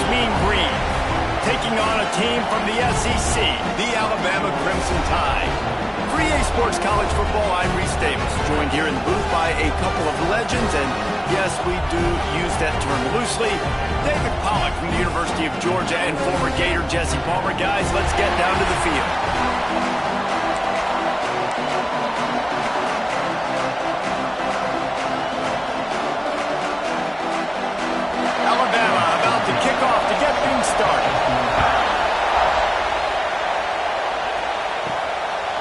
Mean Green, taking on a team from the SEC, the Alabama Crimson Tide. For EA Sports College Football, I'm Reese Davis, joined here in the booth by a couple of legends, and yes, we do use that term loosely. David Pollack from the University of Georgia and former Gator Jesse Palmer. Guys, let's get down to the field. Alabama about to kick off to get things started.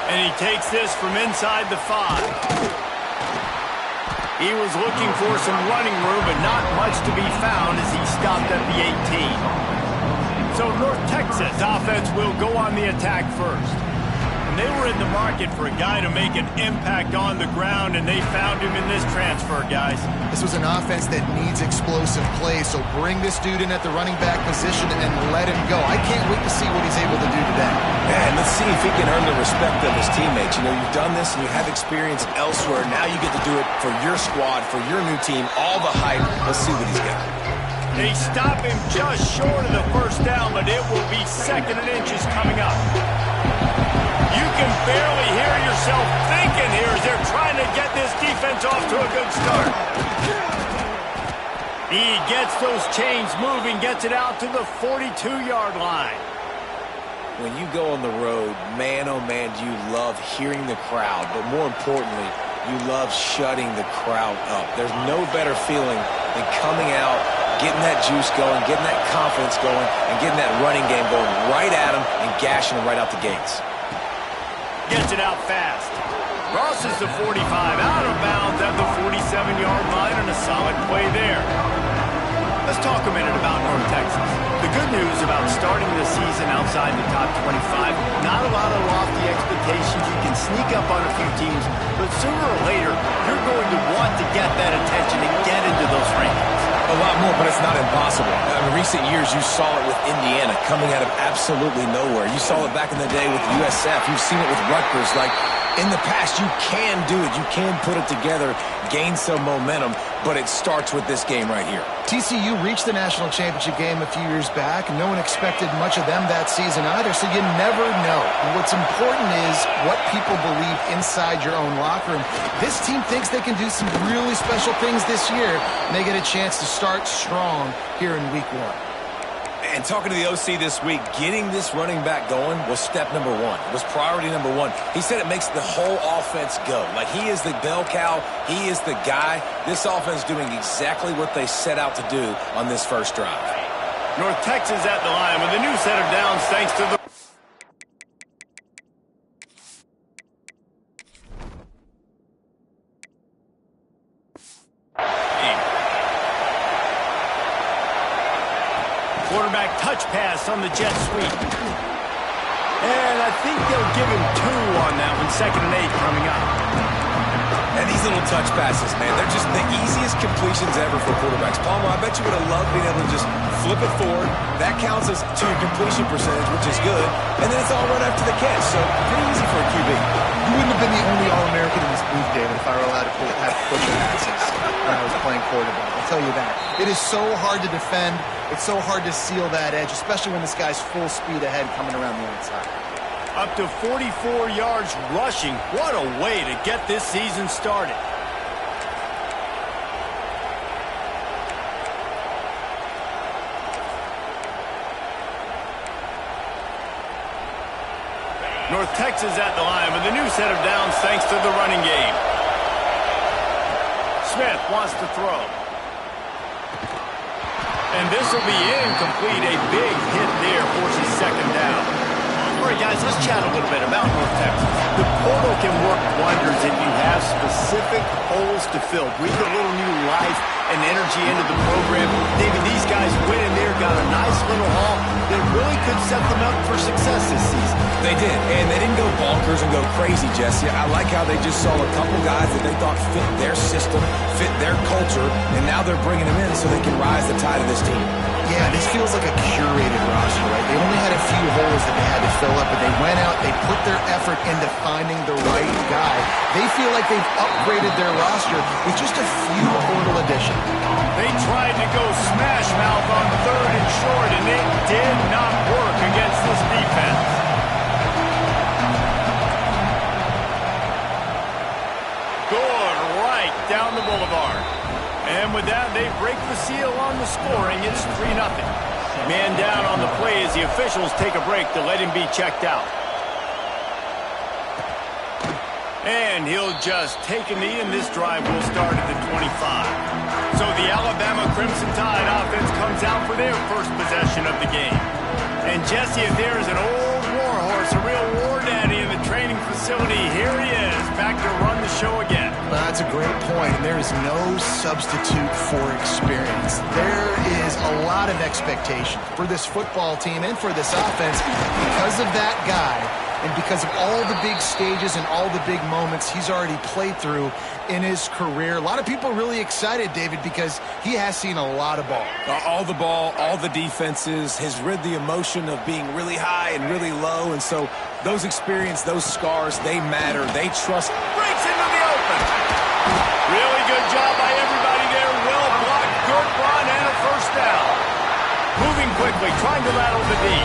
And he takes this from inside the 5. He was looking for some running room, but not much to be found as he stopped at the 18. So North Texas offense will go on the attack first. And they were in the market for a guy to make an impact on the ground, and they found him in this transfer, guys. This was an offense that needs explosive plays, so bring this dude in at the running back position and let him go. I can't wait to see what he's able to do today. And let's see if he can earn the respect of his teammates. You know, you've done this and you have experience elsewhere. Now you get to do it for your squad, for your new team, all the hype. Let's see what he's got. They stop him just short of the first down, but it will be 2nd and inches coming up. You can barely hear yourself thinking here as they're trying to get this defense off to a good start. He gets those chains moving, gets it out to the 42-yard line. When you go on the road, man, oh man, do you love hearing the crowd, but more importantly, you love shutting the crowd up. There's no better feeling than coming out, getting that juice going, getting that confidence going, and getting that running game going right at them and gashing them right out the gates. Gets it out fast. Crosses the 45, out of bounds at the 47-yard line, and a solid play there. Let's talk a minute about North Texas. The good news about starting the season outside the top 25, not a lot of lofty expectations. You can sneak up on a few teams, but sooner or later, you're going to want to get that attention and get into those rankings. A lot more, but it's not impossible. In recent years, you saw it with Indiana coming out of absolutely nowhere. You saw it back in the day with USF. You've seen it with Rutgers. Like, in the past, you can do it. You can put it together, gain some momentum, but it starts with this game right here. TCU reached the national championship game a few years back, and no one expected much of them that season either, so you never know. And what's important is what people believe inside your own locker room. This team thinks they can do some really special things this year, and they get a chance to start strong here in week 1. And talking to the OC this week, getting this running back going was step number 1. It was priority number 1. He said it makes the whole offense go. Like, he is the bell cow. He is the guy. This offense doing exactly what they set out to do on this first drive. North Texas at the line with a new set of downs thanks to the quarterback touch pass on the jet sweep. And I think they'll give him 2 on that one. 2nd and 8 coming up. And these little touch passes, man, they're just the easiest completions ever for quarterbacks. Palmer, I bet you would have loved being able to just flip it forward. That counts as to your completion percentage, which is good. And then it's all right after the catch. So pretty easy for a QB. You wouldn't have been the only All-American in this booth, David, if I were allowed to have to push passes when I was playing quarterback. I'll tell you that. It is so hard to defend. It's so hard to seal that edge, especially when this guy's full speed ahead coming around the outside. Up to 44 yards rushing. What a way to get this season started. North Texas at the line with a new set of downs thanks to the running game. Smith wants to throw. And this will be incomplete. A big hit there forces 2nd down. All right, guys, let's chat a little bit about North Texas. The portal can work wonders if you have specific holes to fill. Breathe a little new life and energy into the program. David, these guys went in there, got a nice little haul that really could set them up for success this season. They did, and they didn't go bonkers and go crazy, Jesse. I like how they just saw a couple guys that they thought fit their system, fit their culture, and now they're bringing them in so they can rise the tide of this team. Yeah, this feels like a curated roster, right? They only had a few holes that they had to fill up, but they went out, they put their effort into finding the right guy. They feel like they've upgraded their roster with just a few portal additions. They tried to go smash mouth on 3rd and short. short, and it did not work against this defense. Good right down the boulevard. And with that, they break the seal on the scoring. It's 3-0. Man down on the play as the officials take a break to let him be checked out. And he'll just take a knee, and this drive will start at the 25. So the Alabama Crimson Tide offense comes out for their first possession of the game. And Jesse, if there's an old war horse, a real war daddy in the training facility, here he is, back to run the show again. Well, that's a great point. There is no substitute for experience. There is a lot of expectation for this football team and for this offense because of that guy. And because of all the big stages and all the big moments he's already played through in his career. A lot of people really excited, David, because he has seen a lot of ball. All the ball, all the defenses, has rid the emotion of being really high and really low. And so those experience, those scars, they matter. They trust. Breaks into the open. Really good job by everybody there. Well blocked, good run, and a first down. Moving quickly, trying to rattle the D.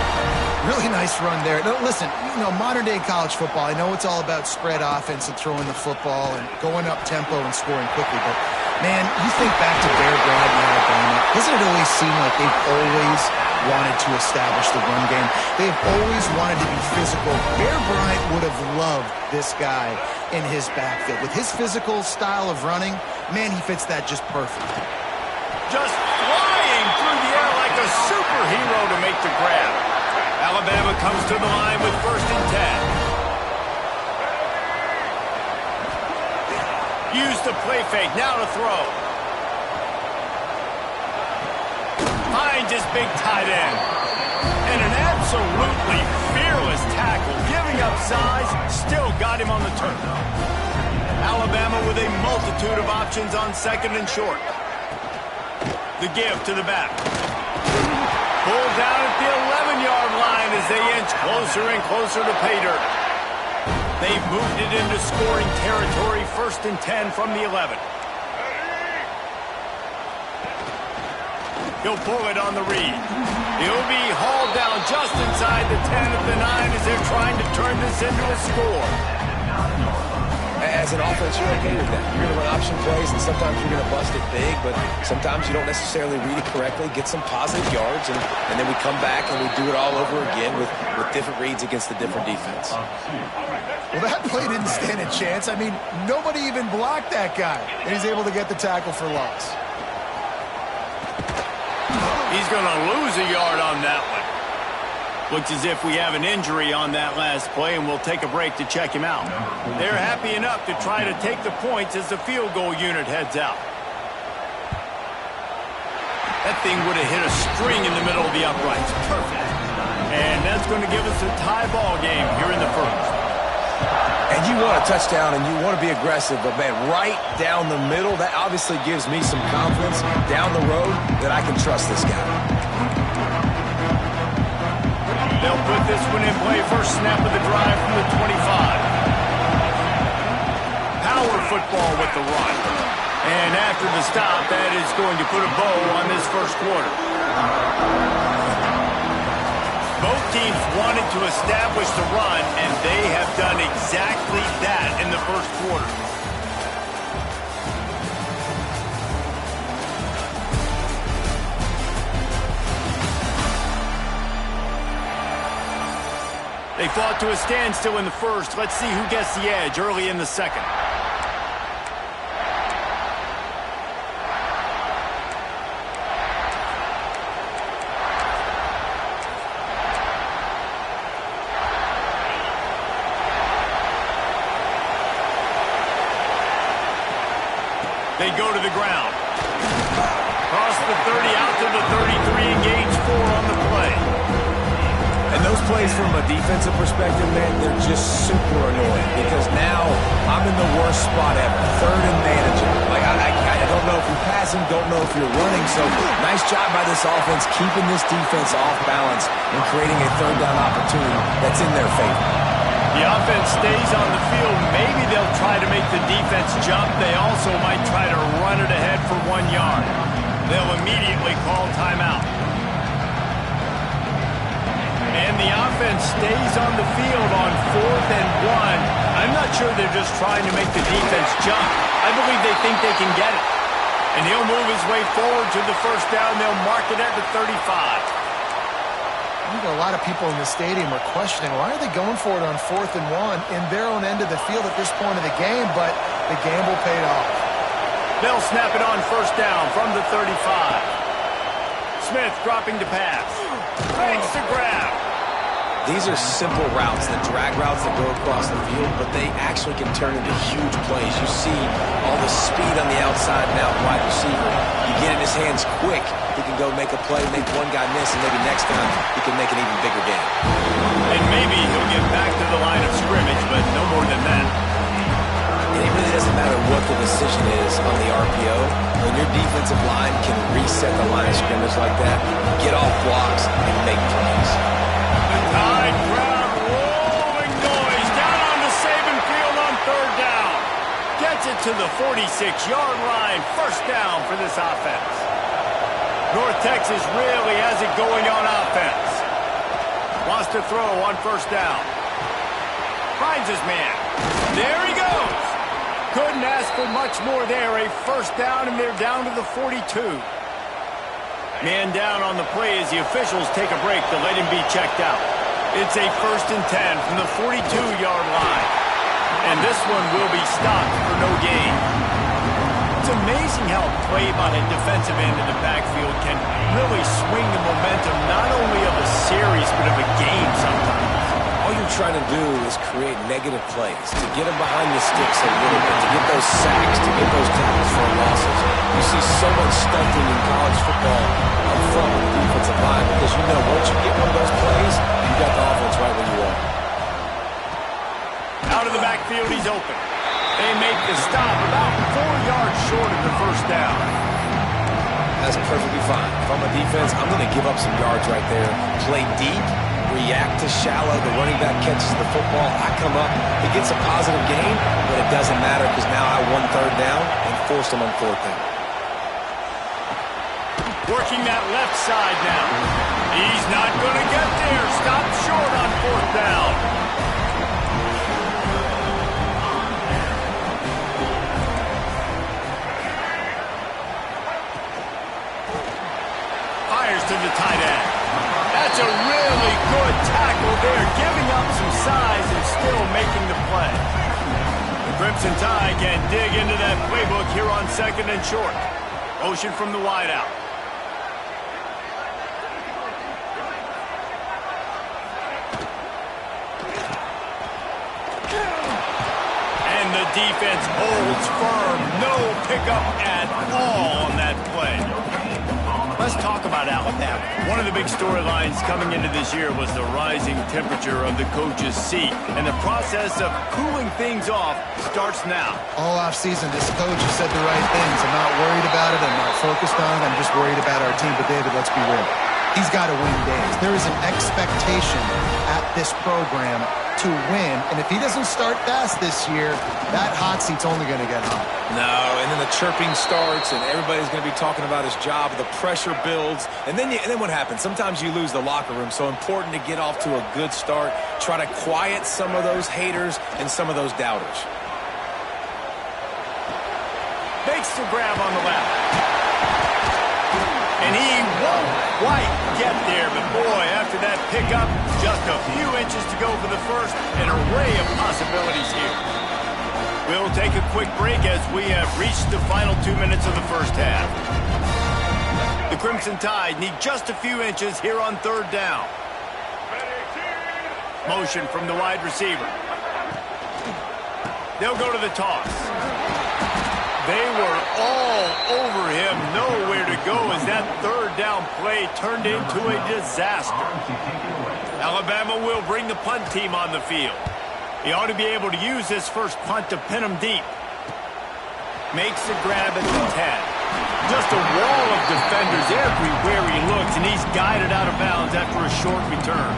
Really nice run there. Now, listen, modern-day college football, I know it's all about spread offense and throwing the football and going up tempo and scoring quickly, but, man, you think back to Bear Bryant in Alabama, doesn't it always seem like they've always wanted to establish the run game? They've always wanted to be physical. Bear Bryant would have loved this guy in his backfield. With his physical style of running, man, he fits that just perfect. Just flying through the air like a superhero to make the grab. Alabama comes to the line with 1st and 10. Use the play fake, now to throw. Finds his big tight end. And an absolutely fearless tackle, giving up size, still got him on the turf. Alabama with a multitude of options on 2nd and short. The give to the back. Pulled down at the 11-yard line as they inch closer and closer to pay dirt. They've moved it into scoring territory, 1st and 10 from the 11. He'll pull it on the read. He'll be hauled down just inside the 10 at the 9 as they're trying to turn this into a score. As an offense, you're okay with that. You're going to run option plays, and sometimes you're going to bust it big, but sometimes you don't necessarily read it correctly, get some positive yards, and then we come back and we do it all over again with different reads against the different defense. Well, that play didn't stand a chance. I mean, nobody even blocked that guy, and he's able to get the tackle for loss. He's going to lose a yard on that one. Looks as if we have an injury on that last play, and we'll take a break to check him out. They're happy enough to try to take the points as the field goal unit heads out. That thing would have hit a string in the middle of the uprights. Perfect. And that's going to give us a tie ball game here in the first. And you want a touchdown, and you want to be aggressive, but, man, right down the middle, that obviously gives me some confidence down the road that I can trust this guy. They'll put this one in play. First snap of the drive from the 25. Power football with the run. And after the stop, that is going to put a bow on this first quarter. Both teams wanted to establish the run, and they have done exactly that in the first quarter. They fought to a standstill in the first. Let's see who gets the edge early in the second. They go to the ground. Across the 30, out to the 33, engage 4 on the play. And those plays from a defensive perspective, man, they're just super annoying because now I'm in the worst spot ever. 3rd and manageable. Like, I don't know if you're passing, don't know if you're running. So nice job by this offense keeping this defense off balance and creating a 3rd down opportunity that's in their favor. The offense stays on the field. Maybe they'll try to make the defense jump. They also might try to run it ahead for 1 yard. They'll immediately call timeout. offense stays on the field on 4th and 1. I'm not sure they're just trying to make the defense jump. I believe they think they can get it. And he'll move his way forward to the first down. They'll mark it at the 35. I think a lot of people in the stadium are questioning, why are they going for it on 4th and 1 in their own end of the field at this point of the game? But the gamble paid off. They'll snap it on first down from the 35. Smith dropping to pass. Makes the grab. These are simple routes, the drag routes that go across the field, but they actually can turn into huge plays. You see all the speed on the outside and out wide receiver. You get in his hands quick, he can go make a play, make one guy miss, and maybe next time he can make an even bigger game. And maybe he'll get back to the line of scrimmage, but no more than that. And it really doesn't matter what the decision is on the RPO. When your defensive line can reset the line of scrimmage like that, get off blocks and make plays. Tide crowd rolling noise down on the Saban field on 3rd down. Gets it to the 46-yard line. First down for this offense. North Texas really has it going on offense. Wants to throw on first down. Finds his man. There he goes. Couldn't ask for much more there. A first down, and they're down to the 42. Man down on the play as the officials take a break to let him be checked out. It's a 1st and 10 from the 42-yard line. And this one will be stopped for no gain. It's amazing how a play by a defensive end in the backfield can really swing the momentum not only of a series but of a game sometimes. All you're trying to do is create negative plays, to get them behind the sticks a little bit, to get those sacks, to get those tackles for losses. You see so much stunting in college football up front with the defensive line because you know once you get one of those plays, you got the offense right where you want. Out of the backfield, he's open. They make the stop about 4 yards short of the first down. That's perfectly fine. If I'm a defense, I'm going to give up some yards right there. Play deep, react to shallow. The running back catches the football. I come up. It gets a positive gain, but it doesn't matter because now I won 3rd down and forced them on 4th down. Working that left side now. He's not going to get there. Stopped short on 4th down. To the tight end. That's a really good tackle there, giving up some size and still making the play. The Crimson Tide can dig into that playbook here on 2nd and short. Motion from the wideout. And the defense holds firm. No pickup at all on that play. Let's talk about Alabama. One of the big storylines coming into this year was the rising temperature of the coach's seat. And the process of cooling things off starts now. All offseason, this coach has said the right things. I'm not worried about it. I'm not focused on it. I'm just worried about our team. But, David, let's be real. He's got to win games. There is an expectation at this program to win. And if he doesn't start fast this year, that hot seat's only going to get hot. No, and then the chirping starts, and everybody's going to be talking about his job. The pressure builds, and then what happens? Sometimes you lose the locker room. So important to get off to a good start. Try to quiet some of those haters and some of those doubters. Makes the grab on the left. And he won't quite get there, but boy, after that pickup, just a few inches to go for the first. An array of possibilities here. We'll take a quick break as we have reached the final 2 minutes of the first half. The Crimson Tide need just a few inches here on 3rd down. Motion from the wide receiver. They'll go to the toss. They were all over him, nowhere to go as that 3rd down play turned into a disaster. Alabama will bring the punt team on the field. He ought to be able to use this first punt to pin him deep. Makes the grab at the 10. Just a wall of defenders everywhere he looks, and he's guided out of bounds after a short return.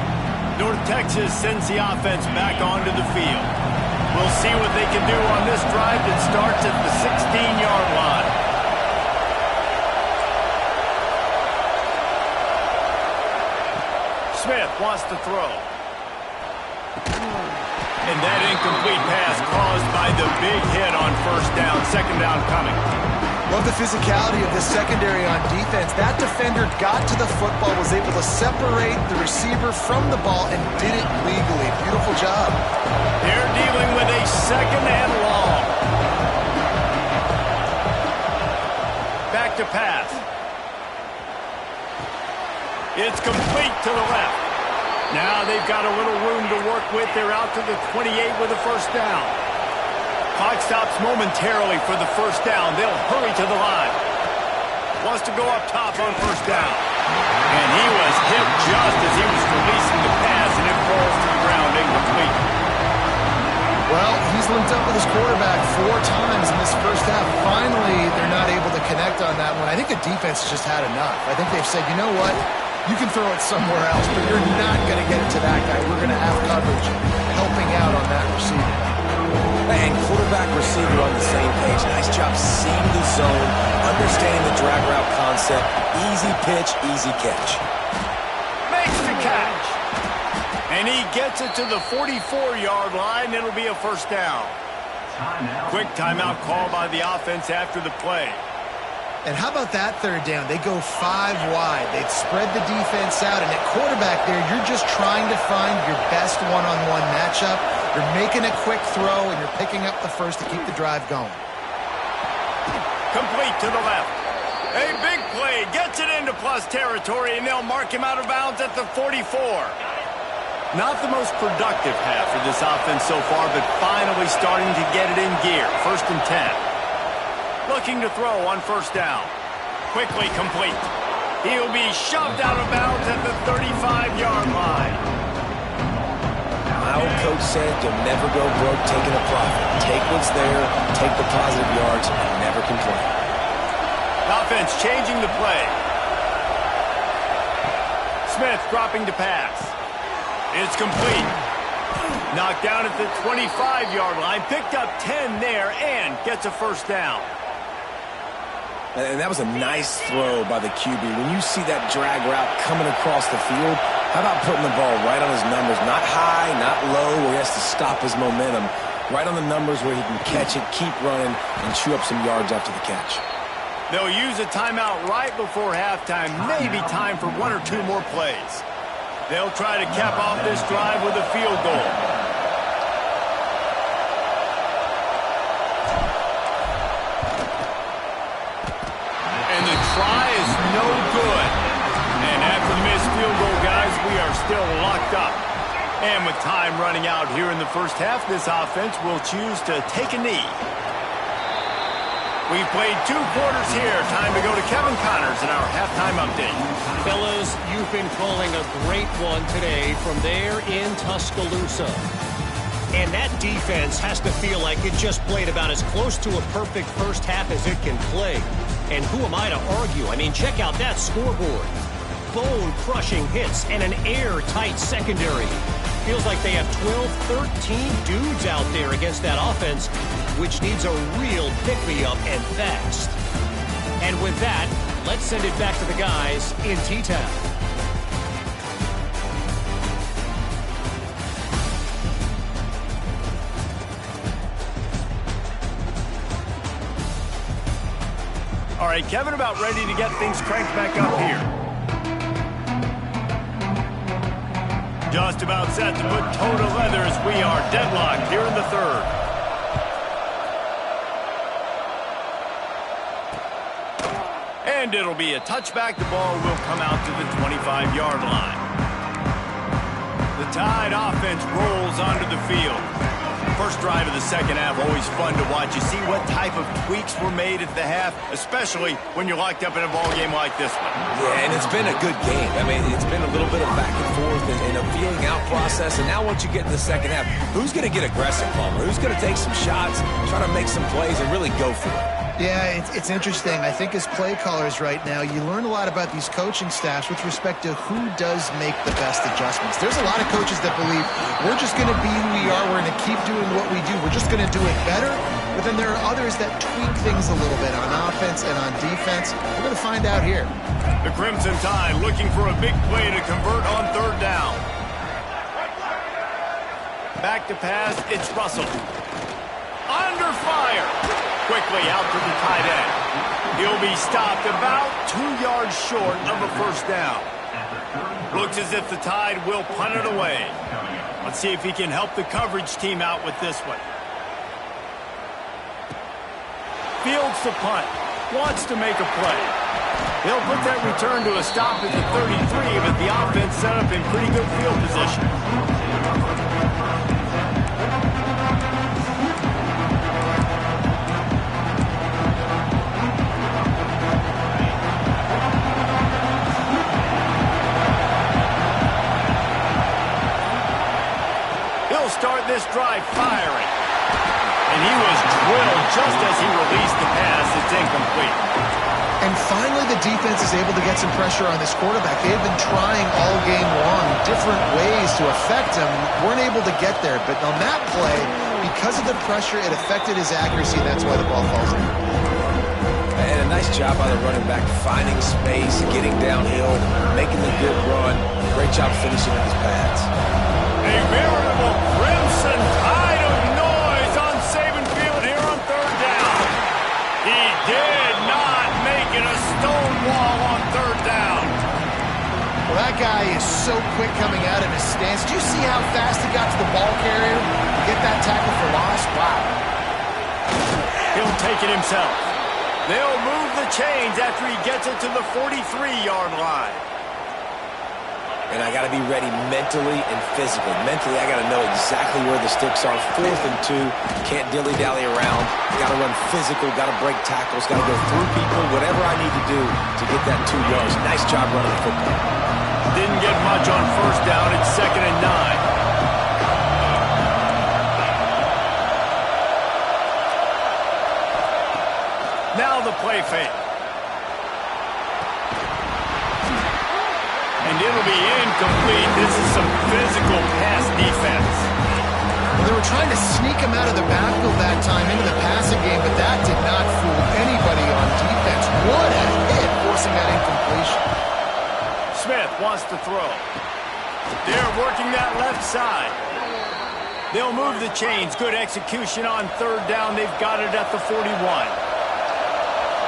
North Texas sends the offense back onto the field. We'll see what they can do on this drive that starts at the 16-yard line. Smith wants to throw. And that incomplete pass caused by the big hit on first down. Second down coming. Love the physicality of this secondary on defense. That defender got to the football, was able to separate the receiver from the ball, and did it legally. Beautiful job. They're dealing with a second and long. Back to pass. It's complete to the left. Now they've got a little room to work with. They're out to the 28 with a first down. Clock stops momentarily for the first down. They'll hurry to the line. Wants to go up top on first down. And he was hit just as he was releasing the pass, and it falls to the ground incomplete. Well, he's linked up with his quarterback 4 times in this first half. Finally, they're not able to connect on that one. I think the defense just had enough. I think they've said, you know what? You can throw it somewhere else, but you're not going to get it to that guy. We're going to have coverage helping out on that receiver. And quarterback receiver on the same page. Nice job seeing the zone, understanding the drag route concept. Easy pitch, easy catch. Makes the catch. And he gets it to the 44-yard line. It'll be a first down. Quick timeout call by the offense after the play. And how about that third down? They go 5 wide. They've spread the defense out. And at quarterback there, you're just trying to find your best one-on-one matchup. You're making a quick throw, and you're picking up the first to keep the drive going. Complete to the left. A big play. Gets it into plus territory, and they'll mark him out of bounds at the 44. Not the most productive half for this offense so far, but finally starting to get it in gear. First and 10. Looking to throw on first down. Quickly complete. He'll be shoved out of bounds at the 35-yard line. My old coach said you'll never go broke taking a profit. Take what's there, take the positive yards, and never complain. Offense changing the play. Smith dropping to pass. It's complete. Knocked down at the 25-yard line. Picked up 10 there and gets a first down. And that was a nice throw by the QB. When you see that drag route coming across the field, how about putting the ball right on his numbers? Not high, not low, where he has to stop his momentum. Right on the numbers where he can catch it, keep running, and chew up some yards after the catch. They'll use a timeout right before halftime. Maybe time for 1 or 2 more plays. They'll try to cap off this drive with a field goal. Try is no good. And after the missed field goal, guys, we are still locked up. And with time running out here in the first half, this offense will choose to take a knee. We've played 2 quarters here. Time to go to Kevin Connors in our halftime update. Fellas, you've been calling a great one today from there in Tuscaloosa. And that defense has to feel like it just played about as close to a perfect first half as it can play. And who am I to argue? I mean, check out that scoreboard. Bone-crushing hits and an airtight secondary. Feels like they have 12, 13 dudes out there against that offense, which needs a real pick-me-up and fast. And with that, let's send it back to the guys in T-Town. All right, Kevin, about ready to get things cranked back up here. Just about set to put toe to leather as we are deadlocked here in the third. And it'll be a touchback. The ball will come out to the 25-yard line. The Tide offense rolls onto the field. First drive of the second half, always fun to watch. You see what type of tweaks were made at the half, especially when you're locked up in a ball game like this one. Yeah, and it's been a good game. I mean, it's been a little bit of back and forth and a feeling out process. And now once you get in the second half, who's going to get aggressive, Palmer? Who's going to take some shots, try to make some plays, and really go for it? Yeah, it's interesting. I think as play callers right now, you learn a lot about these coaching staffs with respect to who does make the best adjustments. There's a lot of coaches that believe we're just going to be who we are. We're going to keep doing what we do. We're just going to do it better. But then there are others that tweak things a little bit on offense and on defense. We're going to find out here. The Crimson Tide looking for a big play to convert on third down. Back to pass, it's Russell. Under fire. Quickly out to the tight end. He'll be stopped about 2 yards short of a first down. Looks as if the Tide will punt it away. Let's see if he can help the coverage team out with this one. Fields the punt. Wants to make a play. They'll put that return to a stop at the 33, but the offense set up in pretty good field position. He'll start this drive firing. And he was drilled just as he released the pass. It's incomplete. And finally, the defense is able to get some pressure on this quarterback. They've been trying all game long different ways to affect him. Weren't able to get there. But on that play, because of the pressure, it affected his accuracy. That's why the ball falls in. And a nice job by the running back, finding space, getting downhill, making the good run. Great job finishing with his pads. A veritable crimson tide of noise on Saban Field here on third down. He did not make it a stone wall on third down. Well, that guy is so quick coming out of his stance. Did you see how fast he got to the ball carrier? Get that tackle for loss? Wow. He'll take it himself. They'll move the chains after he gets it to the 43-yard line. And I got to be ready mentally and physically. Mentally, I got to know exactly where the sticks are. 4th and 2. Can't dilly-dally around. Got to run physical. Got to break tackles. Got to go through people. Whatever I need to do to get that 2 yards. Nice job running the football. Didn't get much on first down. It's 2nd and 9. Now the play fake. And it'll be incomplete. This is some physical pass defense. Well, they were trying to sneak him out of the backfield that time into the passing game, but that did not fool anybody on defense. What a hit, forcing that incompletion. Smith wants to throw. They're working that left side. They'll move the chains. Good execution on third down. They've got it at the 41.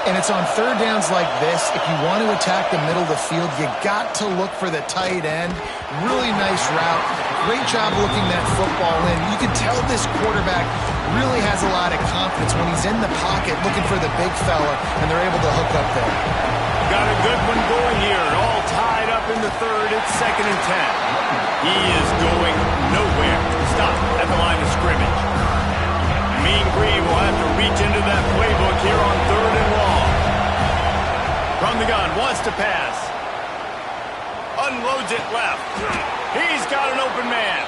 And it's on third downs like this, if you want to attack the middle of the field, you got to look for the tight end. Really nice route. Great job looking that football in. You can tell this quarterback really has a lot of confidence when he's in the pocket looking for the big fella, and they're able to hook up there. Got a good one going here. All tied up in the third. It's 2nd and 10. He is going nowhere. Stop at the line of scrimmage. Mean Green will have to reach into that playbook here on 3rd and long. From the gun, wants to pass. Unloads it left. He's got an open man.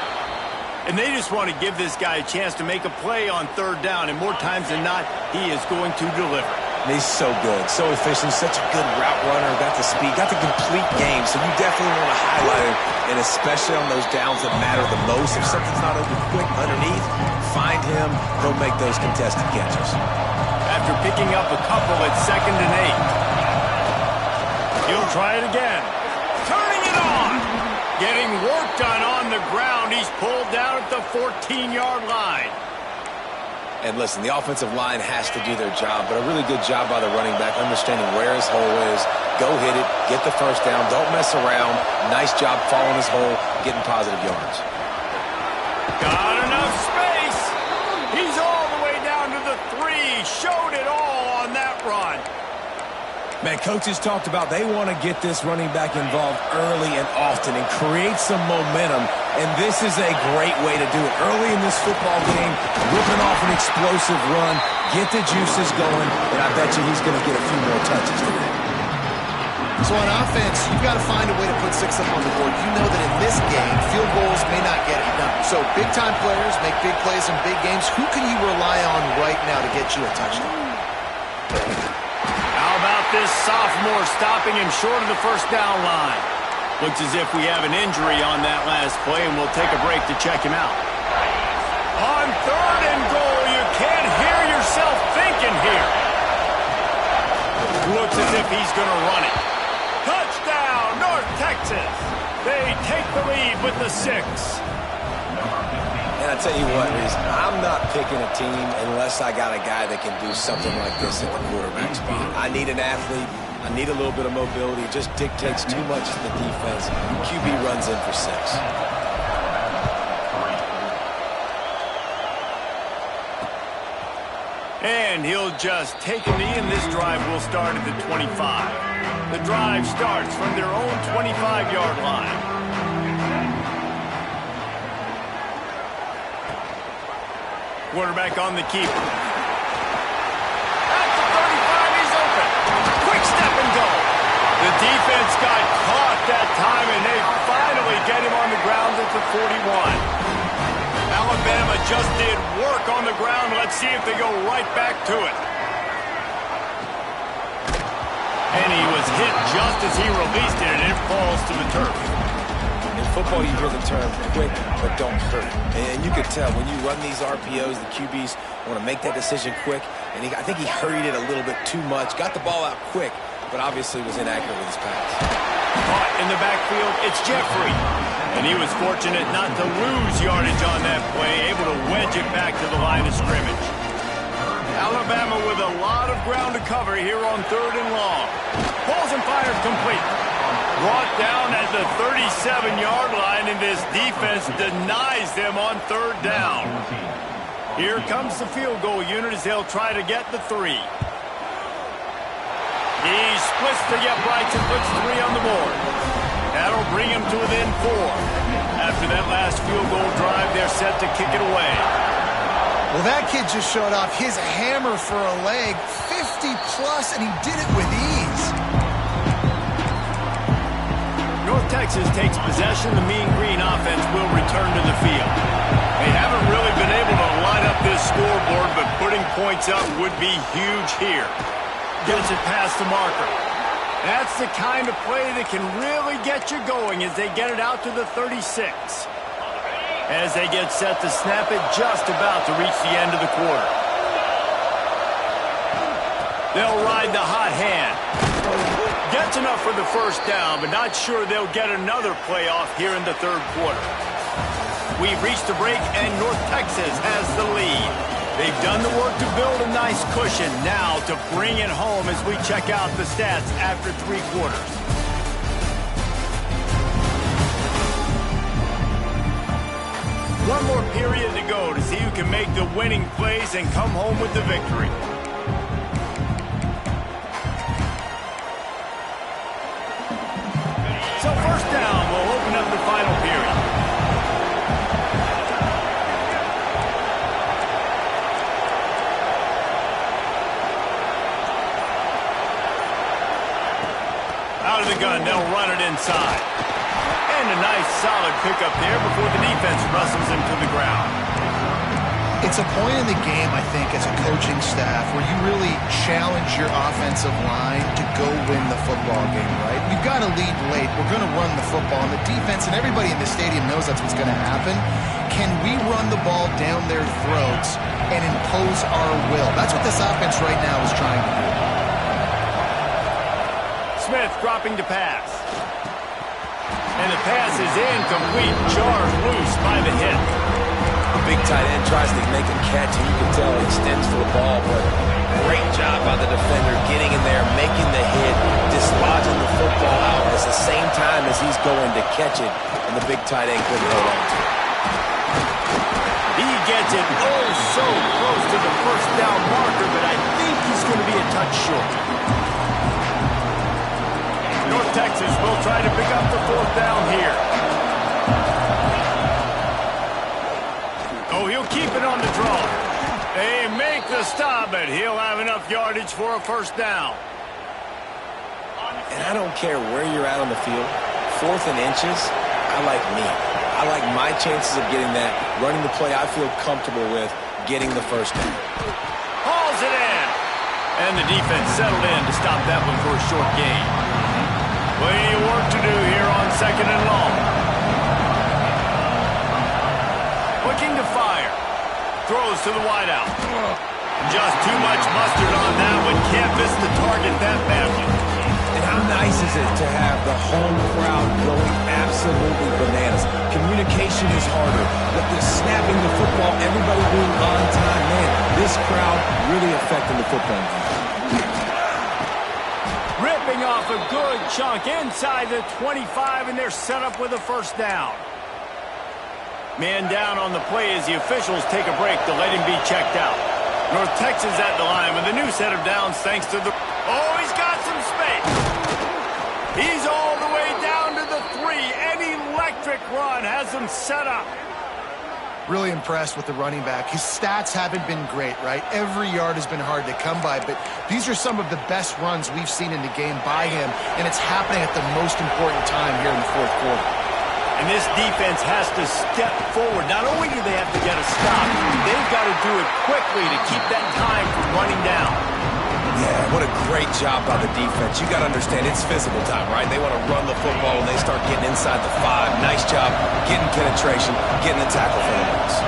And they just want to give this guy a chance to make a play on third down. And more times than not, he is going to deliver. He's so good, so efficient, such a good route runner, got the speed, got the complete game. So you definitely want to highlight him, and especially on those downs that matter the most. If something's not open quick underneath, find him, he'll make those contested catches. After picking up a couple at 2nd and 8. He'll try it again. Turning it on. Getting work done on the ground. He's pulled down at the 14-yard line. And listen, the offensive line has to do their job, but a really good job by the running back, understanding where his hole is. Go hit it, get the first down, don't mess around. Nice job following his hole, getting positive yards. Got enough space. He's all the way down to the 3. Showed it all on that run. Man, coaches talked about they want to get this running back involved early and often and create some momentum, and this is a great way to do it. Early in this football game, ripping off an explosive run, get the juices going, and I bet you he's going to get a few more touches today. So on offense, you've got to find a way to put 6 up on the board. You know that in this game, field goals may not get it done. So big-time players make big plays in big games. Who can you rely on right now to get you a touchdown? How about this sophomore stopping him short of the first down line? Looks as if we have an injury on that last play, and we'll take a break to check him out. On 3rd and goal, you can't hear yourself thinking here. Looks as if he's going to run it. Touchdown, North Texas. They take the lead with the 6. And I tell you what, Reese, I'm not picking a team unless I got a guy that can do something like this at the quarterback spot. I need an athlete. I need a little bit of mobility. It just dictates too much to the defense. QB runs in for 6. And he'll just take a knee, and this drive will start at the 25. The drive starts from their own 25-yard line. Quarterback on the keeper. At the 35, he's open. Quick step and go. The defense got caught that time, and they finally get him on the ground at the 41. Alabama just did work on the ground. Let's see if they go right back to it. And he was hit just as he released it, and it falls to the turf. In football, you hear the term quick, but don't hurt. And you can tell when you run these RPOs, the QBs want to make that decision quick. And I think he hurried it a little bit too much. Got the ball out quick, but obviously was inaccurate with his pass. Caught in the backfield, it's Jeffrey. And he was fortunate not to lose yardage on that play, able to wedge it back to the line of scrimmage. Alabama with a lot of ground to cover here on 3rd and long. Pulls and fires complete. Brought down at the 37-yard line, and this defense denies them on 3rd down. Here comes the field goal unit as they'll try to get the 3. He splits the uprights and puts 3 on the board. That'll bring him to within 4. After that last field goal drive, they're set to kick it away. Well, that kid just showed off his hammer for a leg, 50-plus, and he did it with ease. North Texas takes possession. The Mean Green offense will return to the field. They haven't really been able to line up this scoreboard, but putting points up would be huge here. Gets it past the marker. That's the kind of play that can really get you going as they get it out to the 36. As they get set to snap it, just about to reach the end of the quarter. They'll ride the hot hand. Gets enough for the first down, but not sure they'll get another playoff here in the 3rd quarter. We've reached the break, and North Texas has the lead. They've done the work to build a nice cushion. Now to bring it home as we check out the stats after 3 quarters. One more period to go to see who can make the winning plays and come home with the victory. So 1st down will open up the final period. Out of the gun, they'll run it inside. And a nice solid pickup there before the defense wrestles him to the ground. It's a point in the game, I think, as a coaching staff where you really challenge your offensive line to go win the football game, right? We've got to lead late. We're going to run the football. And the defense and everybody in the stadium knows that's what's going to happen. Can we run the ball down their throats and impose our will? That's what this offense right now is trying to do. Smith dropping to pass. And the pass is incomplete. Jarred loose by the hit. The big tight end tries to make a catch, and you can tell he extends for the ball, but great job by the defender getting in there, making the hit, dislodging the football out at the same time as he's going to catch it, and the big tight end couldn't hold on to it. He gets it oh so close to the 1st down marker, but I think he's going to be a touch short. North Texas will try to pick up the 4th down here. Oh, he'll keep it on the draw. They make the stop, but he'll have enough yardage for a 1st down. And I don't care where you're at on the field, 4th and inches, I like me. I like my chances of getting that, running the play I feel comfortable with, getting the 1st down. Hauls it in. And the defense settled in to stop that one for a short gain. Plenty of work to do here on 2nd and long. Looking to fire. Throws to the wideout. Just too much mustard on that one. Can't miss the target that badly. And how nice is it to have the home crowd going absolutely bananas? Communication is harder. But the snapping the football, everybody being on time, man, this crowd really affecting the football game. Ripping off a good chunk inside the 25, and they're set up with a first down. Man down on the play as the officials take a break to let him be checked out. North Texas at the line with a new set of downs thanks to the... Oh, he's got some space. He's all the way down to the 3. An electric run has him set up. Really impressed with the running back. His stats haven't been great, right? Every yard has been hard to come by, but these are some of the best runs we've seen in the game by him, and it's happening at the most important time here in the fourth quarter. And this defense has to step forward. Not only do they have to get a stop, they've got to do it quickly to keep that time from running down. Yeah, what a great job by the defense. You got to understand, it's physical time, right? They want to run the football when they start getting inside the 5. Nice job getting penetration, getting the tackle for the loss.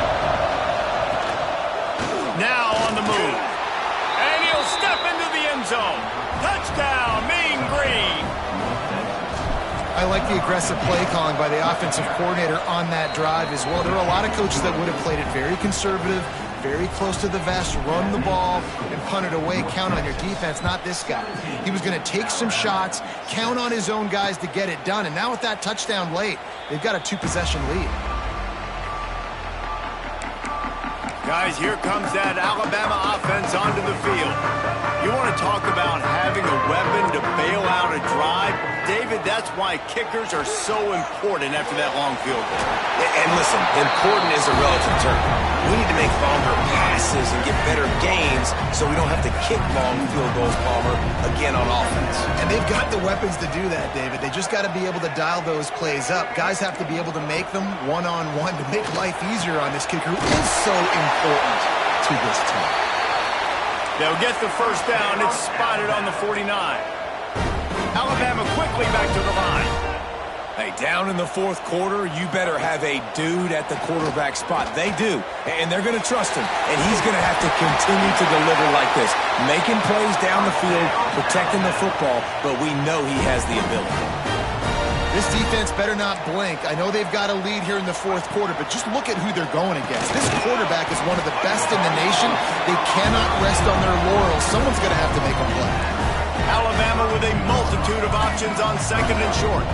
Now on the move. And he'll step into the end zone. Touchdown, Mean Green. I like the aggressive play calling by the offensive coordinator on that drive as well. There are a lot of coaches that would have played it very conservative, very close to the vest, run the ball, and punt it away. Count on your defense, not this guy. He was going to take some shots, count on his own guys to get it done. And now with that touchdown late, they've got a 2-possession lead. Guys, here comes that Alabama offense onto the field. You want to talk about having a weapon to bail out a drive? David, that's why kickers are so important after that long field goal. And listen, important is a relative term. We need to make longer passes and get better gains so we don't have to kick long field goals, Palmer, again on offense. And they've got the weapons to do that, David. They just got to be able to dial those plays up. Guys have to be able to make them one-on-one to make life easier on this kicker who is so important to this team. They'll get the first down. It's spotted on the 49. Alabama quickly back to the line. Hey, down in the fourth quarter, you better have a dude at the quarterback spot. They do, and they're going to trust him. And he's going to have to continue to deliver like this, making plays down the field, protecting the football, but we know he has the ability. This defense better not blink. I know they've got a lead here in the fourth quarter, but just look at who they're going against. This quarterback is one of the best in the nation. They cannot rest on their laurels. Someone's going to have to make a play. Alabama with a multitude of options on second and short.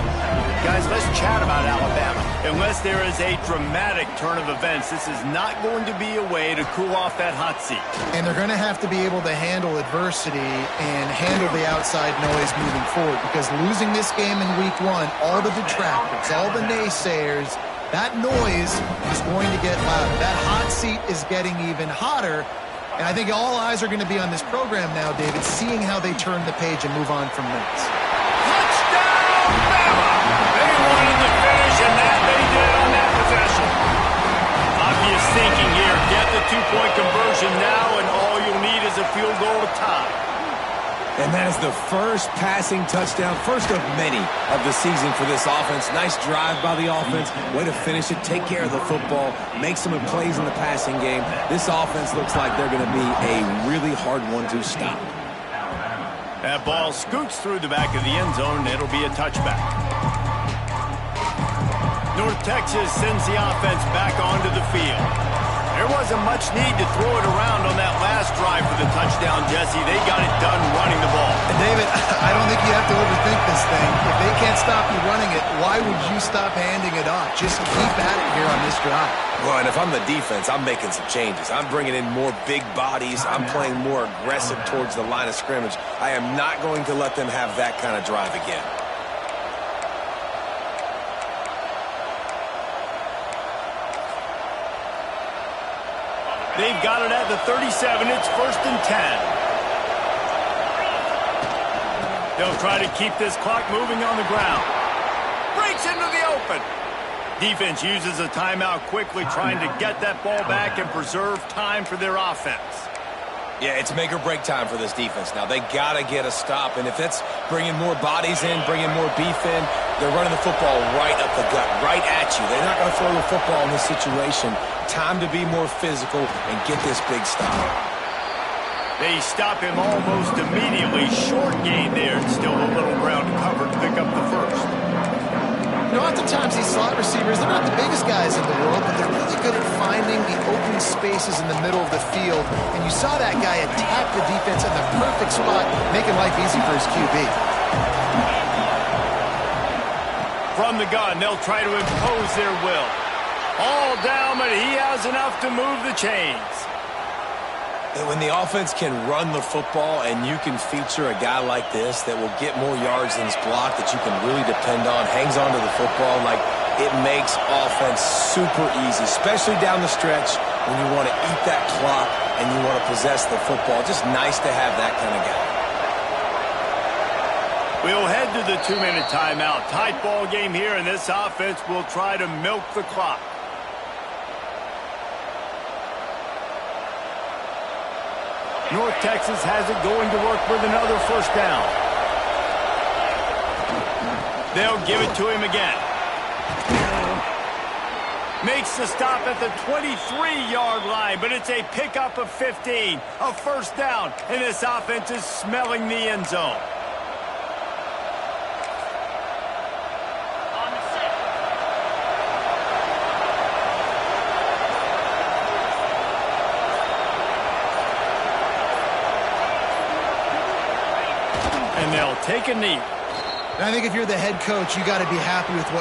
Guys, let's chat about Alabama. Unless there is a dramatic turn of events, this is not going to be a way to cool off that hot seat. And they're going to have to be able to handle adversity and handle the outside noise moving forward, because losing this game in week 1, all the detractors, all the naysayers, that noise is going to get louder. That hot seat is getting even hotter. And I think all eyes are going to be on this program now, David, seeing how they turn the page and move on from this. Touchdown, Bama! They wanted to finish, and that they did on that possession. Obvious thinking here. Get the 2-point conversion now, and all you'll need is a field goal to tie. And that is the first passing touchdown, first of many of the season for this offense. Nice drive by the offense. Way to finish it, take care of the football, make some plays in the passing game. This offense looks like they're going to be a really hard one to stop. That ball scoots through the back of the end zone, and it'll be a touchback. North Texas sends the offense back onto the field. There wasn't much need to throw it around on that last drive for the touchdown, Jesse. They got it done running the ball. And David, I don't think you have to overthink this thing. If they can't stop you running it, why would you stop handing it off? Just keep at it here on this drive. Well, and if I'm the defense, I'm making some changes. I'm bringing in more big bodies. I'm playing more aggressive towards the line of scrimmage. I am not going to let them have that kind of drive again. They've got it at the 37. It's 1st and 10. They'll try to keep this clock moving on the ground. Breaks into the open. Defense uses a timeout quickly, trying to get that ball back and preserve time for their offense. Yeah, it's make or break time for this defense now. They got to get a stop, and if that's bringing more bodies in, bringing more beef in, they're running the football right up the gut, right at you. They're not going to throw the football in this situation. Time to be more physical and get this big stop. They stop him almost immediately. Short gain there, and still a little ground to cover to pick up the first. You know, times these slot receivers, they're not the biggest guys in the world, but they're really good at finding the open spaces in the middle of the field. And you saw that guy attack the defense in the perfect spot, making life easy for his QB. From the gun, they'll try to impose their will. All down, but he has enough to move the chains. When the offense can run the football and you can feature a guy like this that will get more yards than his block, that you can really depend on, hangs on to the football, like it makes offense super easy, especially down the stretch when you want to eat that clock and you want to possess the football. Just nice to have that kind of guy. We'll head to the 2-minute timeout. Tight ball game here, and this offense will try to milk the clock. North Texas has it going to work with another first down. They'll give it to him again. Makes the stop at the 23-yard line, but it's a pickup of 15. A first down, and this offense is smelling the end zone. And they'll take a knee. And I think if you're the head coach, you got to be happy with what